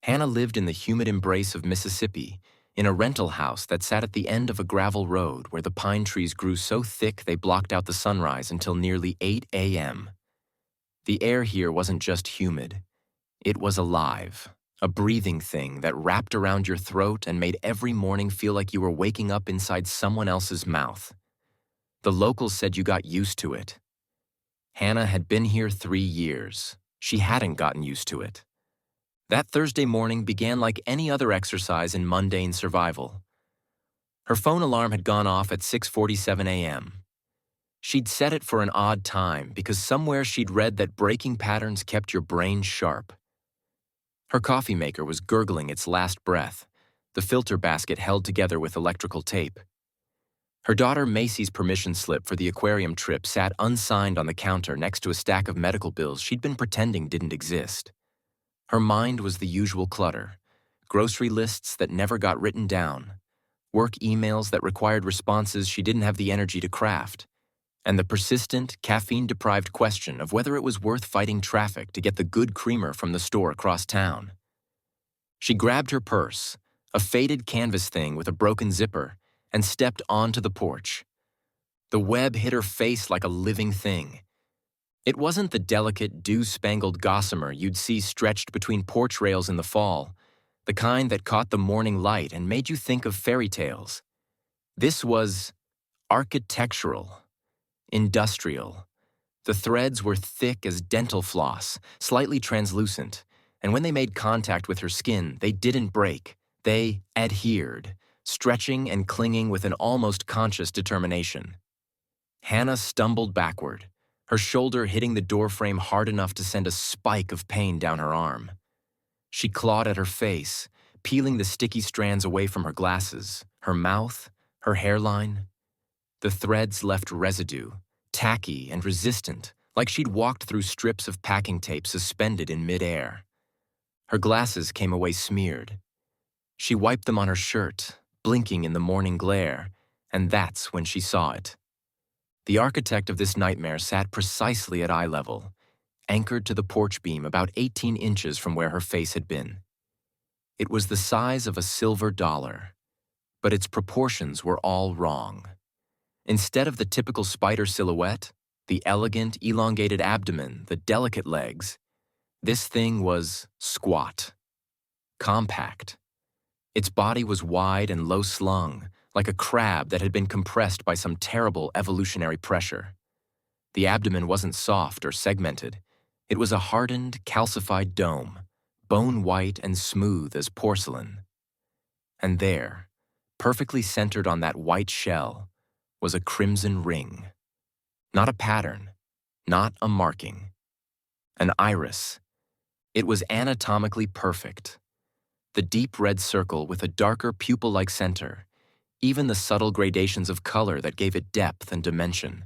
Hannah lived in the humid embrace of Mississippi, in a rental house that sat at the end of a gravel road where the pine trees grew so thick they blocked out the sunrise until nearly 8 a.m. The air here wasn't just humid. It was alive, a breathing thing that wrapped around your throat and made every morning feel like you were waking up inside someone else's mouth. The locals said you got used to it. Hannah had been here 3 years. She hadn't gotten used to it. That Thursday morning began like any other exercise in mundane survival. Her phone alarm had gone off at 6:47 a.m. She'd set it for an odd time because somewhere she'd read that breaking patterns kept your brain sharp. Her coffee maker was gurgling its last breath, the filter basket held together with electrical tape. Her daughter Macy's permission slip for the aquarium trip sat unsigned on the counter next to a stack of medical bills she'd been pretending didn't exist. Her mind was the usual clutter: grocery lists that never got written down, work emails that required responses she didn't have the energy to craft, and the persistent, caffeine-deprived question of whether it was worth fighting traffic to get the good creamer from the store across town. She grabbed her purse, a faded canvas thing with a broken zipper, and stepped onto the porch. The web hit her face like a living thing. It wasn't the delicate, dew-spangled gossamer you'd see stretched between porch rails in the fall, the kind that caught the morning light and made you think of fairy tales. This was architectural, industrial. The threads were thick as dental floss, slightly translucent, and when they made contact with her skin, they didn't break. They adhered, stretching and clinging with an almost conscious determination. Hannah stumbled backward, her shoulder hitting the doorframe hard enough to send a spike of pain down her arm. She clawed at her face, peeling the sticky strands away from her glasses, her mouth, her hairline. The threads left residue, tacky and resistant, like she'd walked through strips of packing tape suspended in midair. Her glasses came away smeared. She wiped them on her shirt, blinking in the morning glare, and that's when she saw it. The architect of this nightmare sat precisely at eye level, anchored to the porch beam about 18 inches from where her face had been. It was the size of a silver dollar, but its proportions were all wrong. Instead of the typical spider silhouette, the elegant, elongated abdomen, the delicate legs, this thing was squat, compact. Its body was wide and low-slung, like a crab that had been compressed by some terrible evolutionary pressure. The abdomen wasn't soft or segmented. It was a hardened, calcified dome, bone-white and smooth as porcelain. And there, perfectly centered on that white shell, was a crimson ring. Not a pattern, not a marking. An iris. It was anatomically perfect. The deep red circle with a darker pupil-like center, even the subtle gradations of color that gave it depth and dimension.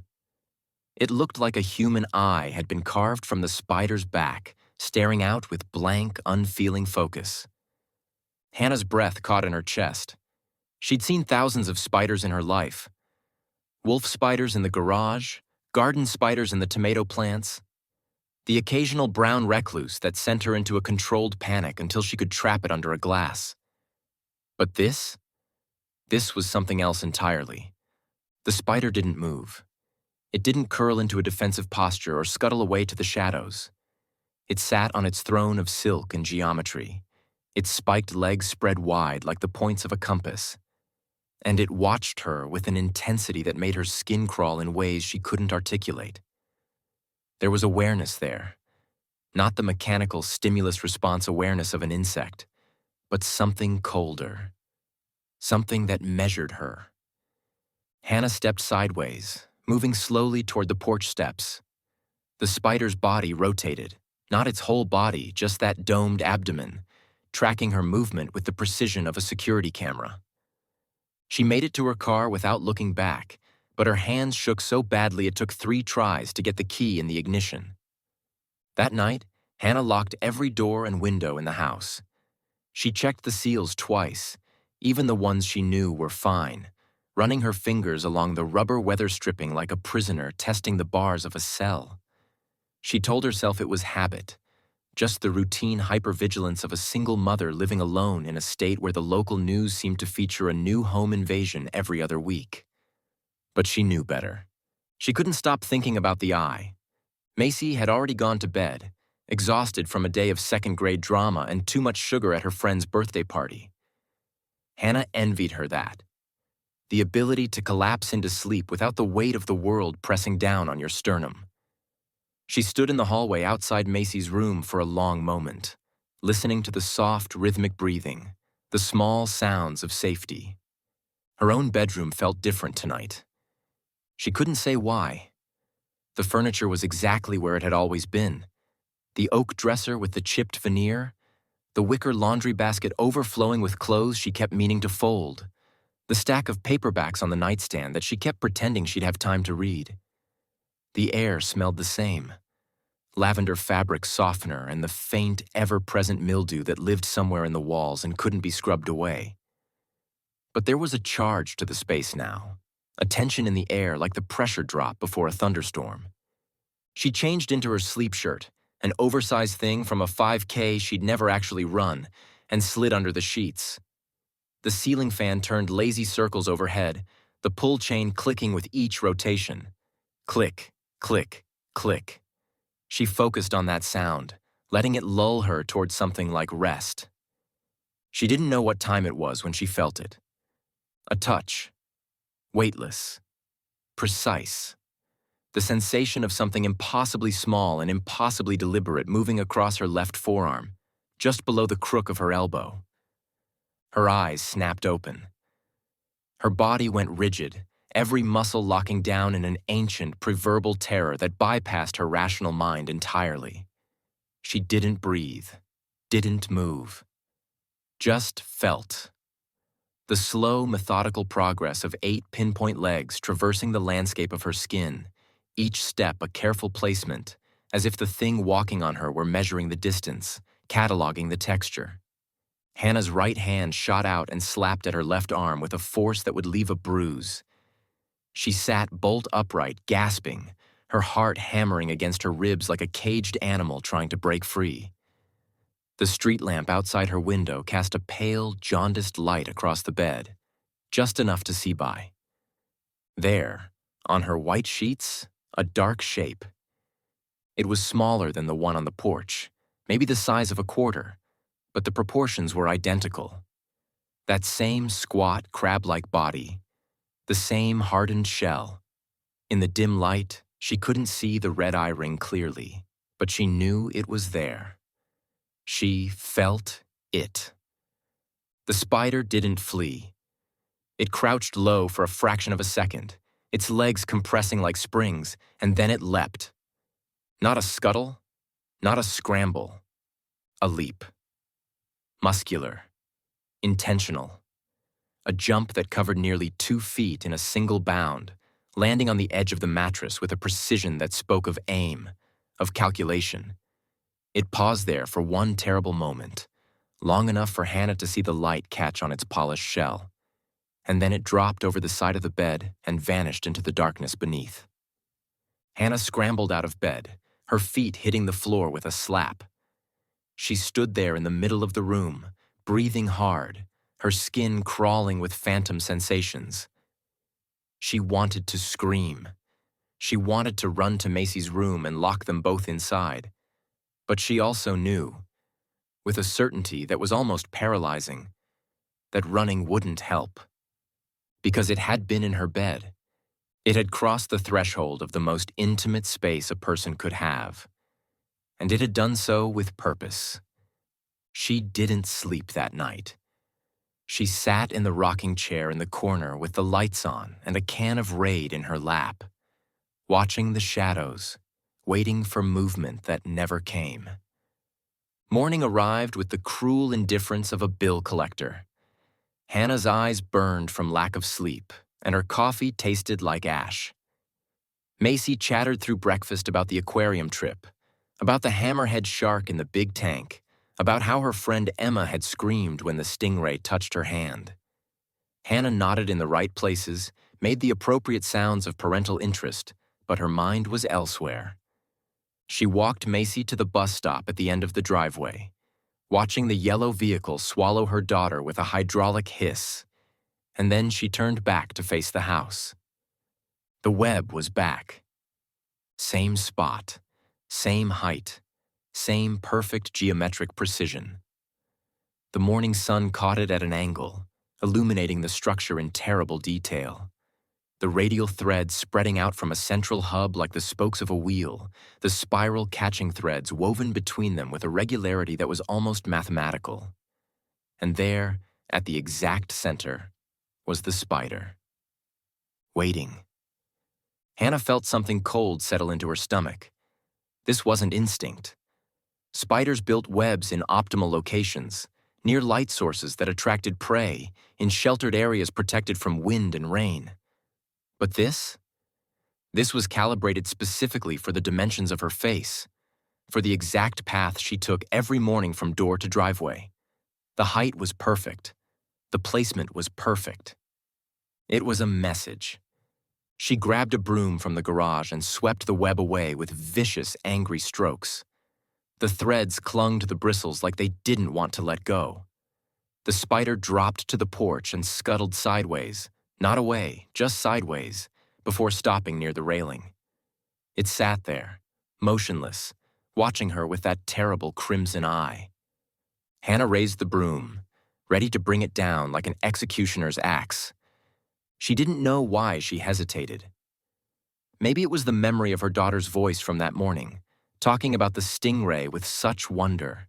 It looked like a human eye had been carved from the spider's back, staring out with blank, unfeeling focus. Hannah's breath caught in her chest. She'd seen thousands of spiders in her life. Wolf spiders in the garage, garden spiders in the tomato plants, the occasional brown recluse that sent her into a controlled panic until she could trap it under a glass. But this was something else entirely. The spider didn't move. It didn't curl into a defensive posture or scuttle away to the shadows. It sat on its throne of silk and geometry, its spiked legs spread wide like the points of a compass. And it watched her with an intensity that made her skin crawl in ways she couldn't articulate. There was awareness there, not the mechanical stimulus response awareness of an insect, but something colder, something that measured her. Hannah stepped sideways, moving slowly toward the porch steps. The spider's body rotated, not its whole body, just that domed abdomen, tracking her movement with the precision of a security camera. She made it to her car without looking back, but her hands shook so badly it took 3 tries to get the key in the ignition. That night, Hannah locked every door and window in the house. She checked the seals twice, even the ones she knew were fine, running her fingers along the rubber weather stripping like a prisoner testing the bars of a cell. She told herself it was habit, just the routine hypervigilance of a single mother living alone in a state where the local news seemed to feature a new home invasion every other week. But she knew better. She couldn't stop thinking about the eye. Macy had already gone to bed, exhausted from a day of second-grade drama and too much sugar at her friend's birthday party. Hannah envied her that. The ability to collapse into sleep without the weight of the world pressing down on your sternum. She stood in the hallway outside Macy's room for a long moment, listening to the soft, rhythmic breathing, the small sounds of safety. Her own bedroom felt different tonight. She couldn't say why. The furniture was exactly where it had always been. The oak dresser with the chipped veneer, the wicker laundry basket overflowing with clothes she kept meaning to fold, the stack of paperbacks on the nightstand that she kept pretending she'd have time to read. The air smelled the same. Lavender fabric softener and the faint, ever-present mildew that lived somewhere in the walls and couldn't be scrubbed away. But there was a charge to the space now, a tension in the air like the pressure drop before a thunderstorm. She changed into her sleep shirt, an oversized thing from a 5K she'd never actually run, and slid under the sheets. The ceiling fan turned lazy circles overhead, the pull chain clicking with each rotation. Click, click, click. She focused on that sound, letting it lull her towards something like rest. She didn't know what time it was when she felt it. A touch. Weightless. Precise. The sensation of something impossibly small and impossibly deliberate moving across her left forearm, just below the crook of her elbow. Her eyes snapped open. Her body went rigid, every muscle locking down in an ancient, proverbial terror that bypassed her rational mind entirely. She didn't breathe, didn't move, just felt. The slow, methodical progress of 8 pinpoint legs traversing the landscape of her skin, each step a careful placement, as if the thing walking on her were measuring the distance, cataloging the texture. Hannah's right hand shot out and slapped at her left arm with a force that would leave a bruise. She sat bolt upright, gasping, her heart hammering against her ribs like a caged animal trying to break free. The street lamp outside her window cast a pale, jaundiced light across the bed, just enough to see by. There, on her white sheets, a dark shape. It was smaller than the one on the porch, maybe the size of a quarter, but the proportions were identical. That same squat, crab-like body, the same hardened shell. In the dim light, she couldn't see the red eye ring clearly, but she knew it was there. She felt it. The spider didn't flee. It crouched low for a fraction of a second, its legs compressing like springs, and then it leapt. Not a scuttle, not a scramble, a leap. Muscular, intentional. A jump that covered nearly 2 feet in a single bound, landing on the edge of the mattress with a precision that spoke of aim, of calculation. It paused there for one terrible moment, long enough for Hannah to see the light catch on its polished shell, and then it dropped over the side of the bed and vanished into the darkness beneath. Hannah scrambled out of bed, her feet hitting the floor with a slap. She stood there in the middle of the room, breathing hard, her skin crawling with phantom sensations. She wanted to scream. She wanted to run to Macy's room and lock them both inside. But she also knew, with a certainty that was almost paralyzing, that running wouldn't help. Because it had been in her bed. It had crossed the threshold of the most intimate space a person could have. And it had done so with purpose. She didn't sleep that night. She sat in the rocking chair in the corner with the lights on and a can of Raid in her lap, watching the shadows, waiting for movement that never came. Morning arrived with the cruel indifference of a bill collector. Hannah's eyes burned from lack of sleep, and her coffee tasted like ash. Macy chattered through breakfast about the aquarium trip, about the hammerhead shark in the big tank, about how her friend Emma had screamed when the stingray touched her hand. Hannah nodded in the right places, made the appropriate sounds of parental interest, but her mind was elsewhere. She walked Macy to the bus stop at the end of the driveway, watching the yellow vehicle swallow her daughter with a hydraulic hiss, and then she turned back to face the house. The web was back. Same spot, same height, same perfect geometric precision. The morning sun caught it at an angle, illuminating the structure in terrible detail. The radial threads spreading out from a central hub like the spokes of a wheel, the spiral catching threads woven between them with a regularity that was almost mathematical. And there, at the exact center, was the spider. Waiting. Hannah felt something cold settle into her stomach. This wasn't instinct. Spiders built webs in optimal locations, near light sources that attracted prey, in sheltered areas protected from wind and rain. But this? This was calibrated specifically for the dimensions of her face, for the exact path she took every morning from door to driveway. The height was perfect. The placement was perfect. It was a message. She grabbed a broom from the garage and swept the web away with vicious, angry strokes. The threads clung to the bristles like they didn't want to let go. The spider dropped to the porch and scuttled sideways, not away, just sideways, before stopping near the railing. It sat there, motionless, watching her with that terrible crimson eye. Hannah raised the broom, ready to bring it down like an executioner's axe. She didn't know why she hesitated. Maybe it was the memory of her daughter's voice from that morning, talking about the stingray with such wonder.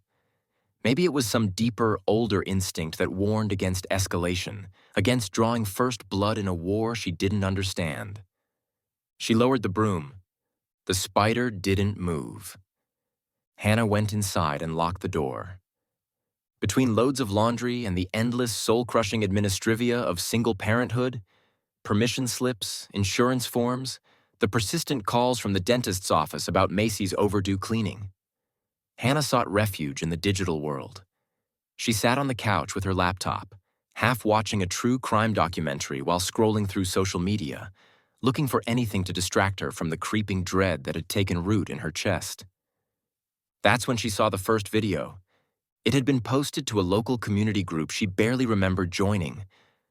Maybe it was some deeper, older instinct that warned against escalation, against drawing first blood in a war she didn't understand. She lowered the broom. The spider didn't move. Hannah went inside and locked the door. Between loads of laundry and the endless soul-crushing administrivia of single parenthood, permission slips, insurance forms, the persistent calls from the dentist's office about Macy's overdue cleaning, Hannah sought refuge in the digital world. She sat on the couch with her laptop, half watching a true crime documentary while scrolling through social media, looking for anything to distract her from the creeping dread that had taken root in her chest. That's when she saw the first video. It had been posted to a local community group she barely remembered joining,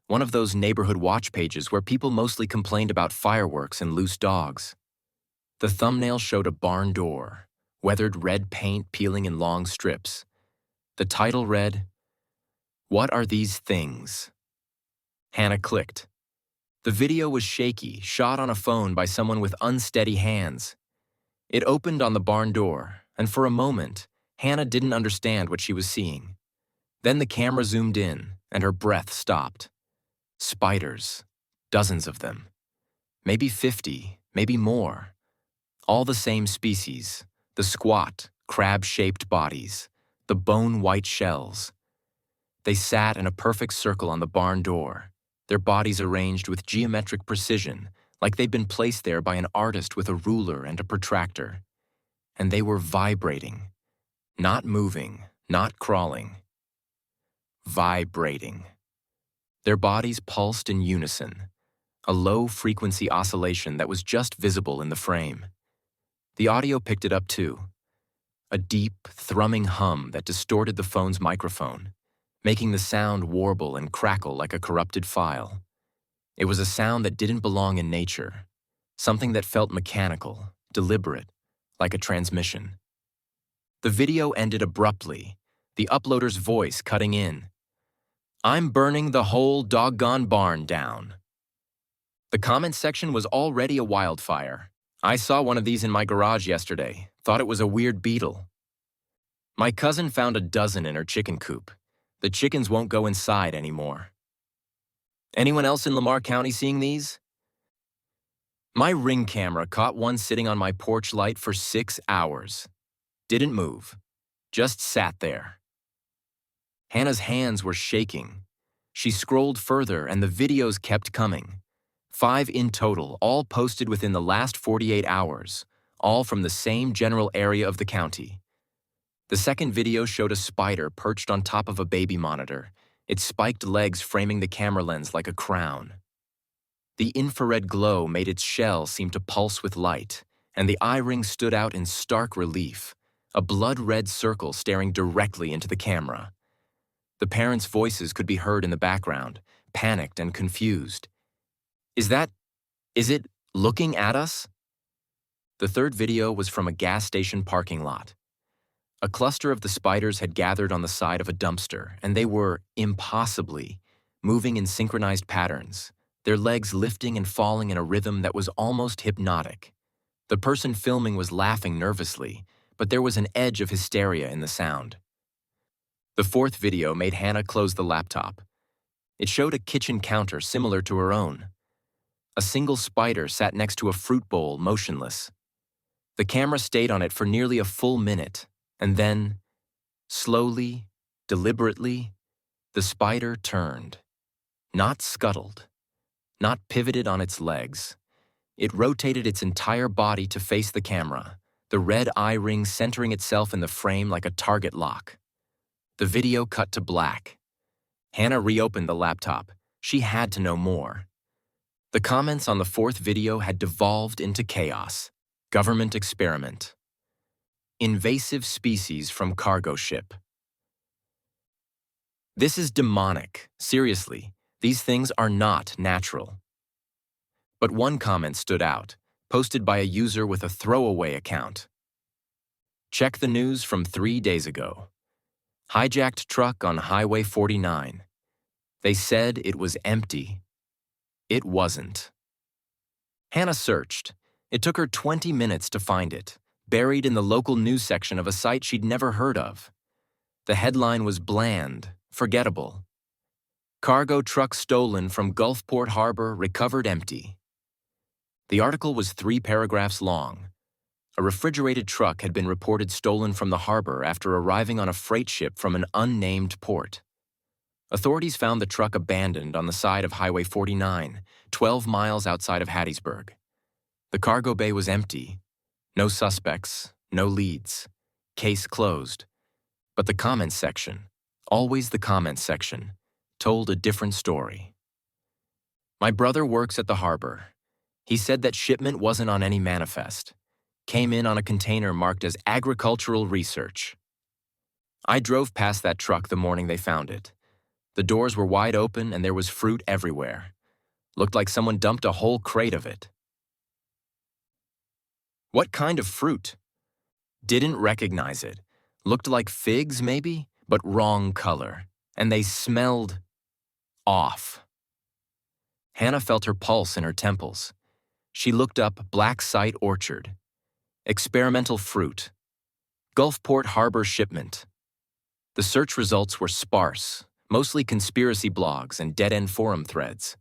one of those neighborhood watch pages where people mostly complained about fireworks and loose dogs. The thumbnail showed a barn door, weathered red paint peeling in long strips. The title read, "What are these things?" Hannah clicked. The video was shaky, shot on a phone by someone with unsteady hands. It opened on the barn door, and for a moment, Hannah didn't understand what she was seeing. Then the camera zoomed in, and her breath stopped. Spiders. Dozens of them. Maybe 50, maybe more. All the same species. The squat, crab-shaped bodies. The bone-white shells. They sat in a perfect circle on the barn door, their bodies arranged with geometric precision, like they'd been placed there by an artist with a ruler and a protractor. And they were vibrating. Not moving, not crawling. Vibrating. Their bodies pulsed in unison, a low-frequency oscillation that was just visible in the frame. The audio picked it up too. A deep, thrumming hum that distorted the phone's microphone, making the sound warble and crackle like a corrupted file. It was a sound that didn't belong in nature, something that felt mechanical, deliberate, like a transmission. The video ended abruptly, the uploader's voice cutting in. "I'm burning the whole doggone barn down." The comment section was already a wildfire. "I saw one of these in my garage yesterday, thought it was a weird beetle." "My cousin found a dozen in her chicken coop. The chickens won't go inside anymore." "Anyone else in Lamar County seeing these?" "My Ring camera caught one sitting on my porch light for 6 hours. Didn't move. Just sat there." Hannah's hands were shaking. She scrolled further and the videos kept coming. 5 in total, all posted within the last 48 hours, all from the same general area of the county. The second video showed a spider perched on top of a baby monitor, its spiked legs framing the camera lens like a crown. The infrared glow made its shell seem to pulse with light, and the eye ring stood out in stark relief, a blood-red circle staring directly into the camera. The parents' voices could be heard in the background, panicked and confused. Is it looking at us? The third video was from a gas station parking lot. A cluster of the spiders had gathered on the side of a dumpster, and they were, impossibly, moving in synchronized patterns, their legs lifting and falling in a rhythm that was almost hypnotic. The person filming was laughing nervously, but there was an edge of hysteria in the sound. The fourth video made Hannah close the laptop. It showed a kitchen counter similar to her own. A single spider sat next to a fruit bowl, motionless. The camera stayed on it for nearly a full minute, and then, slowly, deliberately, the spider turned. Not scuttled, not pivoted on its legs. It rotated its entire body to face the camera, the red eye ring centering itself in the frame like a target lock. The video cut to black. Hannah reopened the laptop. She had to know more. The comments on the fourth video had devolved into chaos. Government experiment. Invasive species from cargo ship. This is demonic. Seriously, these things are not natural. But one comment stood out, posted by a user with a throwaway account. Check the news from 3 days ago. Hijacked truck on Highway 49. They said it was empty. It wasn't. Hannah searched. It took her 20 minutes to find it, buried in the local news section of a site she'd never heard of. The headline was bland, forgettable. Cargo truck stolen from Gulfport Harbor recovered empty. The article was 3 paragraphs long. A refrigerated truck had been reported stolen from the harbor after arriving on a freight ship from an unnamed port. Authorities found the truck abandoned on the side of Highway 49, 12 miles outside of Hattiesburg. The cargo bay was empty. No suspects, no leads. Case closed. But the comments section, always the comments section, told a different story. My brother works at the harbor. He said that shipment wasn't on any manifest. Came in on a container marked as agricultural research. I drove past that truck the morning they found it. The doors were wide open and there was fruit everywhere. Looked like someone dumped a whole crate of it. What kind of fruit? Didn't recognize it. Looked like figs, maybe, but wrong color. And they smelled off. Hannah felt her pulse in her temples. She looked up Black Site Orchard. Experimental fruit. Gulfport Harbor shipment. The search results were sparse, mostly conspiracy blogs and dead-end forum threads.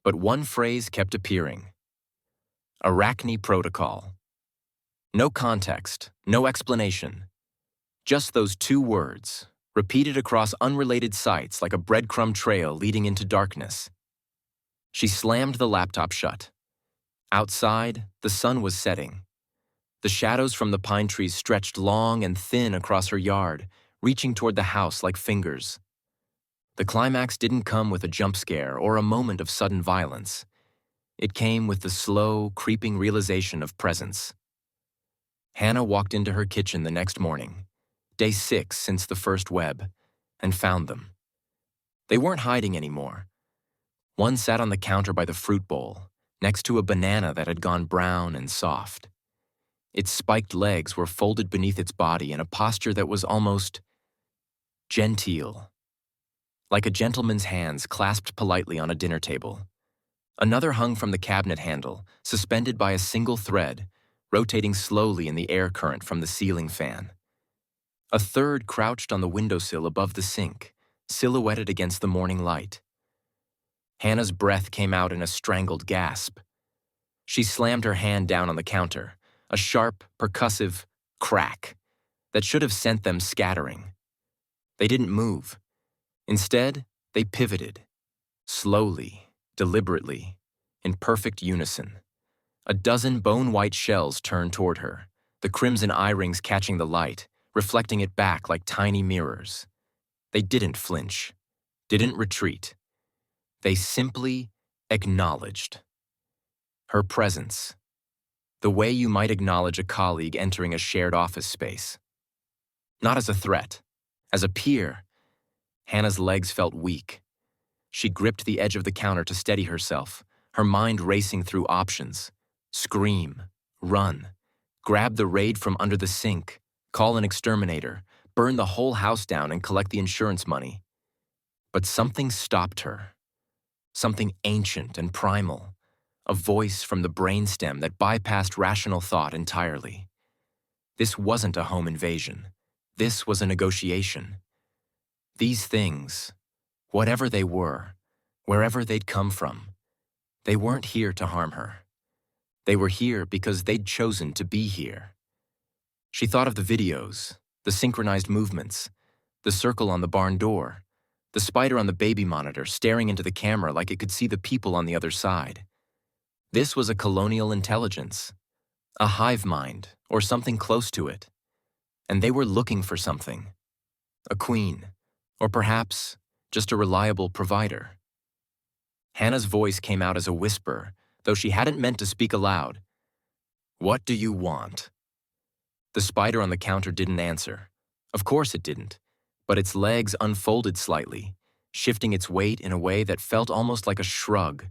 But one phrase kept appearing. Arachne protocol. No context, no explanation. Just those 2 words, repeated across unrelated sites like a breadcrumb trail leading into darkness. She slammed the laptop shut. Outside, the sun was setting. The shadows from the pine trees stretched long and thin across her yard, reaching toward the house like fingers. The climax didn't come with a jump scare or a moment of sudden violence. It came with the slow, creeping realization of presence. Hannah walked into her kitchen the next morning, day 6 since the first web, and found them. They weren't hiding anymore. One sat on the counter by the fruit bowl, next to a banana that had gone brown and soft. Its spiked legs were folded beneath its body in a posture that was almost genteel, like a gentleman's hands clasped politely on a dinner table. Another hung from the cabinet handle, suspended by a single thread, rotating slowly in the air current from the ceiling fan. A third crouched on the windowsill above the sink, silhouetted against the morning light. Hannah's breath came out in a strangled gasp. She slammed her hand down on the counter, a sharp, percussive crack that should have sent them scattering. They didn't move. Instead, they pivoted, slowly, deliberately, in perfect unison. A dozen bone-white shells turned toward her, the crimson eye rings catching the light, reflecting it back like tiny mirrors. They didn't flinch, didn't retreat. They simply acknowledged her presence. the way you might acknowledge a colleague entering a shared office space. Not as a threat, as a peer. Hannah's legs felt weak. She gripped the edge of the counter to steady herself, her mind racing through options. Scream, run, grab the raid from under the sink, call an exterminator, burn the whole house down and collect the insurance money. But something stopped her. Something ancient and primal. A voice from the brainstem that bypassed rational thought entirely. This wasn't a home invasion. This was a negotiation. These things, whatever they were, wherever they'd come from, they weren't here to harm her. They were here because they'd chosen to be here. She thought of the videos, the synchronized movements, the circle on the barn door, the spider on the baby monitor staring into the camera like it could see the people on the other side. This was a colonial intelligence, a hive mind, or something close to it. And they were looking for something. A queen, or perhaps just a reliable provider. Hannah's voice came out as a whisper, though she hadn't meant to speak aloud. "What do you want?" The spider on the counter didn't answer. Of course it didn't, but its legs unfolded slightly, shifting its weight in a way that felt almost like a shrug.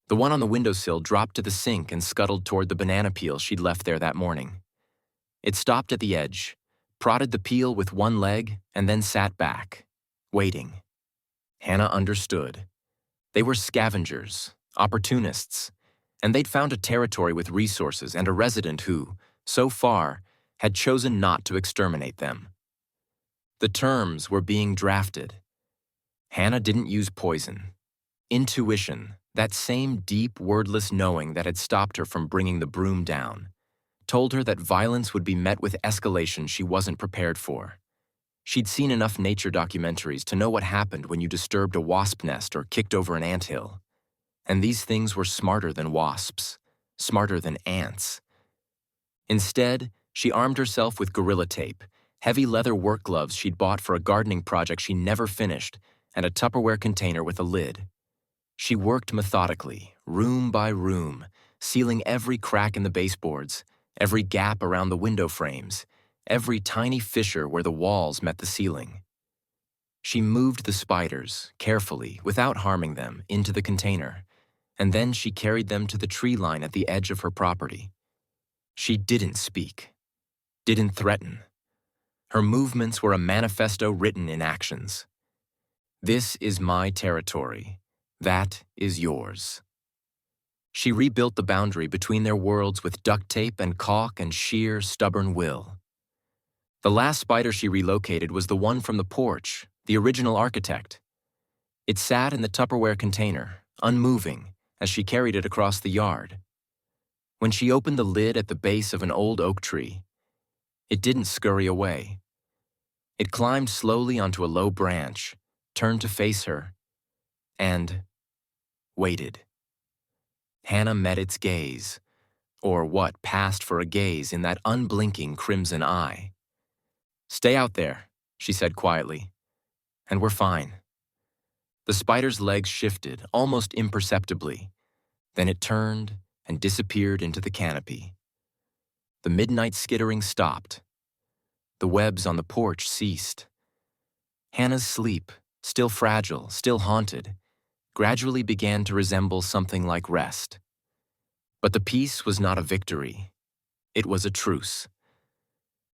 The one on the windowsill dropped to the sink and scuttled toward the banana peel she'd left there that morning. It stopped at the edge, prodded the peel with one leg, and then sat back, waiting. Hannah understood. They were scavengers, opportunists, and they'd found a territory with resources and a resident who, so far, had chosen not to exterminate them. The terms were being drafted. Hannah didn't use poison. Intuition, that same deep, wordless knowing that had stopped her from bringing the broom down, told her that violence would be met with escalation she wasn't prepared for. She'd seen enough nature documentaries to know what happened when you disturbed a wasp nest or kicked over an anthill. And these things were smarter than wasps, smarter than ants. Instead, she armed herself with gorilla tape, heavy leather work gloves she'd bought for a gardening project she never finished, and a Tupperware container with a lid. She worked methodically, room by room, sealing every crack in the baseboards, every gap around the window frames, every tiny fissure where the walls met the ceiling. She moved the spiders, carefully, without harming them, into the container, and then she carried them to the tree line at the edge of her property. She didn't speak, didn't threaten. Her movements were a manifesto written in actions. This is my territory. That is yours. She rebuilt the boundary between their worlds with duct tape and caulk and sheer, stubborn will. The last spider she relocated was the one from the porch, the original architect. It sat in the Tupperware container, unmoving, as she carried it across the yard. When she opened the lid at the base of an old oak tree, it didn't scurry away. It climbed slowly onto a low branch, turned to face her, and waited. Hannah met its gaze, or what passed for a gaze in that unblinking crimson eye. "Stay out there," she said quietly, "and we're fine." The spider's legs shifted, almost imperceptibly. Then it turned and disappeared into the canopy. The midnight skittering stopped. The webs on the porch ceased. Hannah's sleep, still fragile, still haunted, gradually began to resemble something like rest. But the peace was not a victory. It was a truce.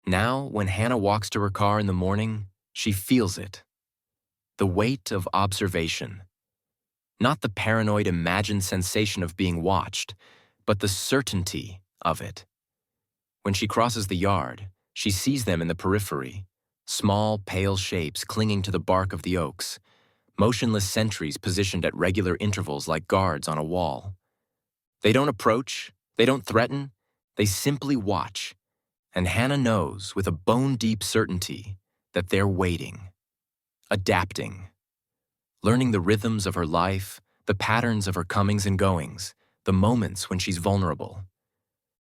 Now, when Hannah walks to her car in the morning, she feels it. The weight of observation. Not the paranoid imagined sensation of being watched, but the certainty of it. When she crosses the yard, she sees them in the periphery, small, pale shapes clinging to the bark of the oaks, motionless sentries positioned at regular intervals like guards on a wall. They don't approach, they don't threaten, they simply watch. And Hannah knows with a bone-deep certainty that they're waiting, adapting, learning the rhythms of her life, the patterns of her comings and goings, the moments when she's vulnerable.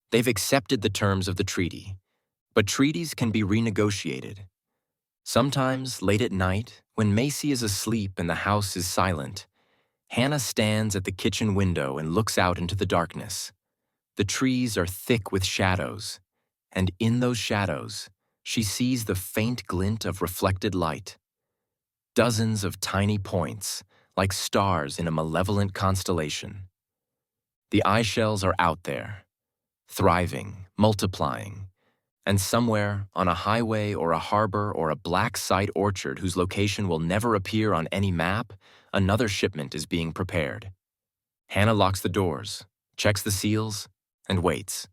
They've accepted the terms of the treaty, but treaties can be renegotiated. Sometimes, late at night, when Macy is asleep and the house is silent, Hannah stands at the kitchen window and looks out into the darkness. The trees are thick with shadows, and in those shadows, she sees the faint glint of reflected light. Dozens of tiny points, like stars in a malevolent constellation. The eye shells are out there, thriving, multiplying, and somewhere on a highway or a harbor or a black site orchard whose location will never appear on any map, another shipment is being prepared. Hannah locks the doors, checks the seals, and waits.